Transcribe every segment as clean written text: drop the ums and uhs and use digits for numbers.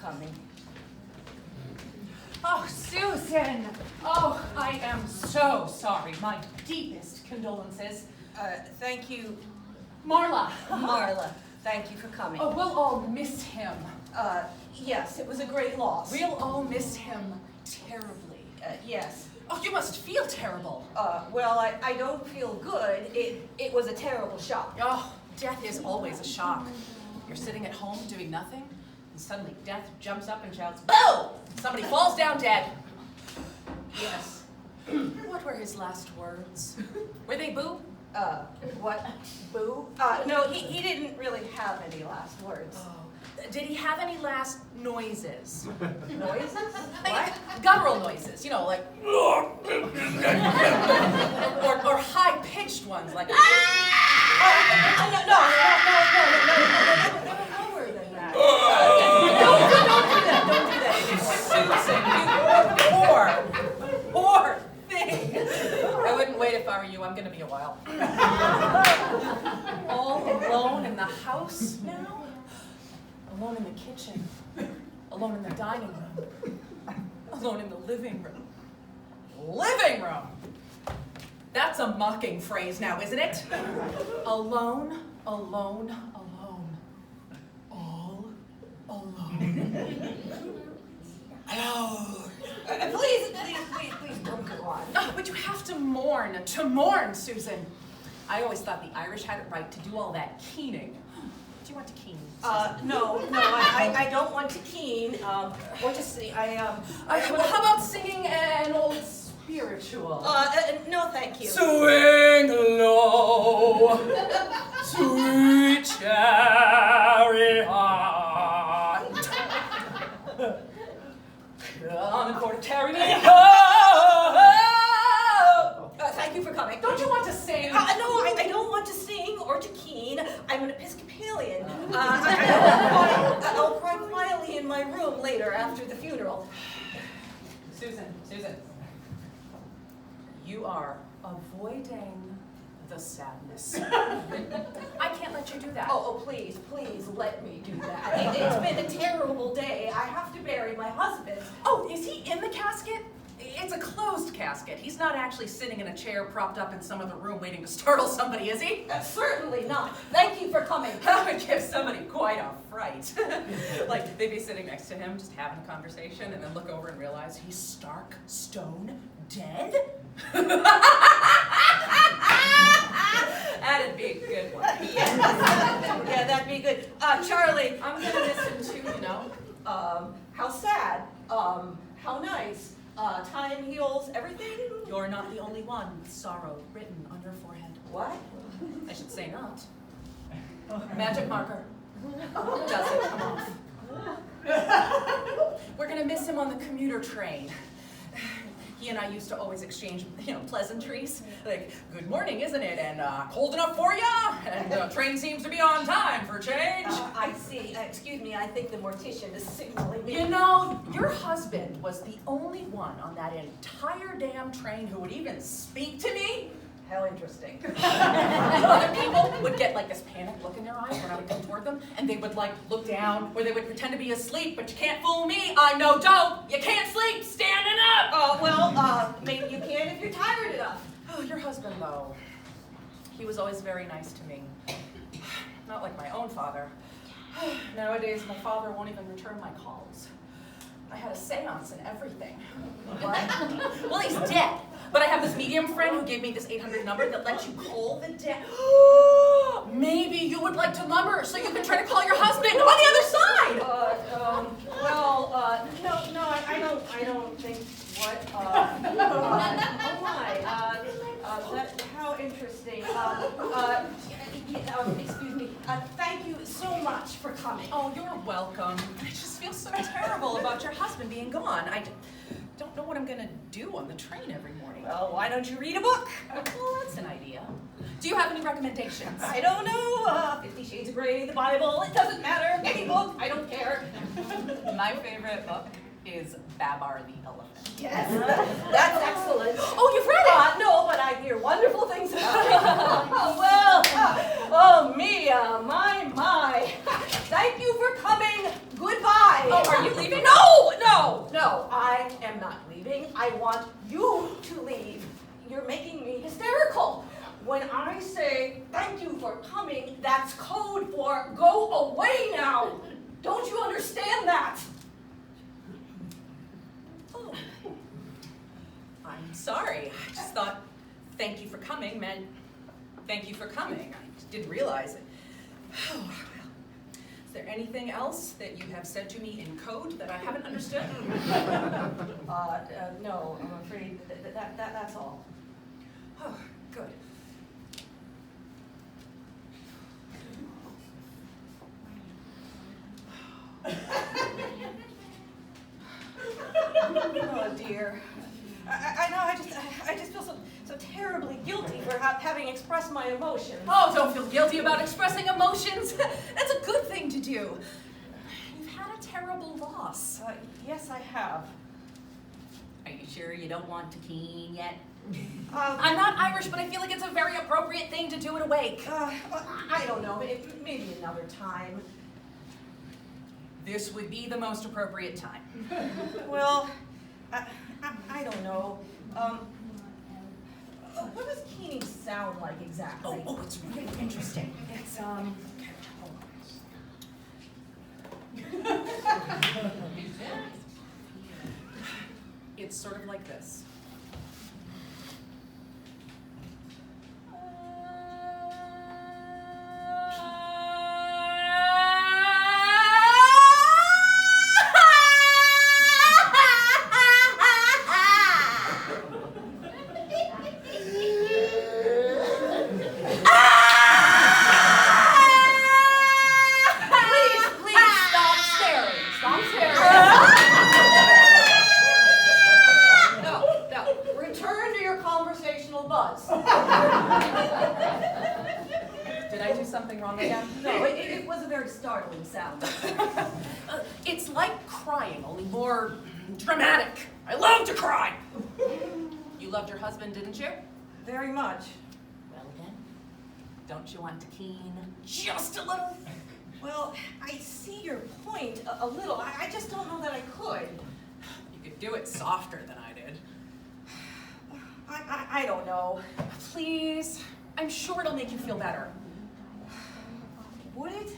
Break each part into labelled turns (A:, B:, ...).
A: coming.
B: Oh, Susan! Oh, I am so sorry. My deepest condolences.
A: Thank you,
B: Marla!
A: Marla. Thank you for coming.
B: Oh, we'll all miss him.
A: Yes, it was a great loss.
B: We'll all miss him terribly.
A: Yes.
B: Oh, you must feel terrible.
A: Well, I don't feel good. It was a terrible shock.
B: Oh, death is always a shock. You're sitting at home doing nothing, and suddenly death jumps up and shouts, "Boo!" Somebody falls down dead.
A: Yes.
B: What were his last words? Were they boo?
A: What? Boo? No, he didn't really have any last words.
B: Oh. Did he have any last noises?
A: Noises? What?
B: Guttural noises, you know, like or high-pitched ones, like
A: No, lower than that. Don't do that.
B: Susan, you poor thing. I wouldn't wait if I were you. I'm gonna be a while. All alone in the house now? Alone in the kitchen, alone in the dining room, alone in the living room. Living room! That's a mocking phrase now, isn't it? Alone, alone, alone. All alone. Alone.
A: Please don't go on.
B: Oh, but you have to mourn, Susan. I always thought the Irish had it right to do all that keening. Do you want to keen?
A: No, I don't want to keen, or to sing.
B: Well, how about singing an old spiritual?
A: No, thank you.
B: Swing low, sweet chariot. Come for to carry me home.
A: Thank you for coming.
B: Don't you want to sing?
A: No, I don't want to sing or to keen. I'm an Episcopalian. I'll cry quietly in my room later after the funeral.
B: Susan, you are avoiding the sadness. I can't let you do that.
A: Oh, please let me do that. It's been a terrible day. I have to bury my husband.
B: Oh, is he in the casket? It's a closed casket. He's not actually sitting in a chair propped up in some other room waiting to startle somebody, is he?
A: Certainly not. Thank you for coming.
B: That would give somebody quite a fright. Like, they'd be sitting next to him, just having a conversation, and then look over and realize he's stark, stone, dead? That'd be a good one.
A: Yeah, that'd be good. Charlie,
B: I'm gonna miss him too, you know?
A: How sad. How nice. Time heals everything.
B: You're not the only one with sorrow written on your forehead.
A: What?
B: I should say not. Magic marker. Doesn't come off. We're gonna miss him on the commuter train. He and I used to always exchange, pleasantries. Like, good morning, isn't it? And cold enough for ya? And train seems to be on time for change.
A: I see. Excuse me, I think the mortician is signaling me.
B: You know, your husband was the only one on that entire damn train who would even speak to me.
A: How interesting.
B: Other people would get like this panic look in their eyes when I would come toward them, and they would like look down, or they would pretend to be asleep, but you can't fool me. I know don't. You can't sleep standing up.
A: Well, maybe you can if you're tired enough.
B: Oh, your husband though. He was always very nice to me. Not like my own father. Nowadays, my father won't even return my calls. I had a seance and everything. What? Well, he's dead. But I have this medium friend who gave me this 800 number that lets you call the dead. Maybe you would like to number so you can try to call your husband on the other side.
A: No, I don't think what. How interesting. Excuse me. Thank you so much for coming.
B: Oh, you're welcome. I just feel so terrible about your husband being gone. I don't know what I'm gonna do on the train every morning.
A: Well, why don't you read a book?
B: Well, that's an idea. Do you have any recommendations?
A: I don't know. 50 Shades of Grey, the Bible. It doesn't matter. Any book. I don't care.
B: My favorite book is Babar the Elephant.
A: Yes, that's excellent.
B: Oh, you've read it?
A: No, but I hear wonderful things about it. My. Thank you for coming. Goodbye.
B: Oh, are you leaving?
A: I say thank you for coming, that's code for go away now. Don't you understand that?
B: Oh, I'm sorry. I just thought thank you for coming meant thank you for coming. I just didn't realize it. Oh, well. Is there anything else that you have said to me in code that I haven't understood?
A: No, I'm afraid that's all.
B: Oh, good.
A: Oh dear. I know, I just feel so terribly guilty for having expressed my emotions.
B: Oh, don't feel guilty about expressing emotions. That's a good thing to do. You've had a terrible loss.
A: Yes, I have.
B: Are you sure you don't want to keen yet?
A: I'm
B: I'm not Irish, but I feel like it's a very appropriate thing to do at a wake.
A: I don't know, maybe another time.
B: This would be the most appropriate time.
A: Well, I don't know. What does keening sound like exactly?
B: Oh, it's really interesting. It's, hold on. It's sort of like this. Did I do something wrong again?
A: No, it was a very startling sound.
B: It's like crying, only more dramatic. I love to cry. You loved your husband, didn't you?
A: Very much.
B: Well then, don't you want to keen just a little?
A: Well, I see your point a little. I just don't know that I could.
B: You could do it softer than I did.
A: I don't know.
B: Please, I'm sure it'll make you feel better.
A: Would it?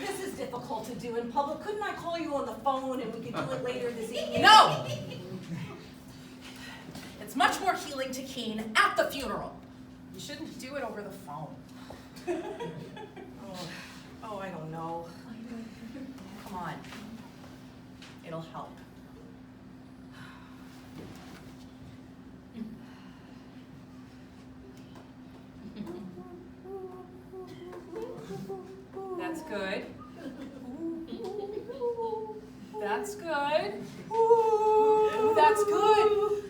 A: This is difficult to do in public. Couldn't I call you on the phone and we could do it later this evening?
B: No! It's much more healing to keen at the funeral. You shouldn't do it over the phone.
A: Oh, I don't know.
B: Come on. It'll help. That's good. That's good. That's good.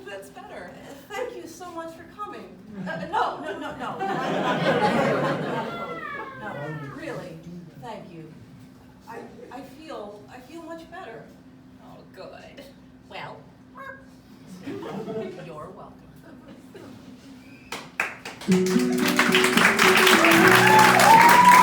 B: That's better.
A: Thank you so much for coming. No. No, really, thank you. I feel much better.
B: Oh, good. Well, you're welcome.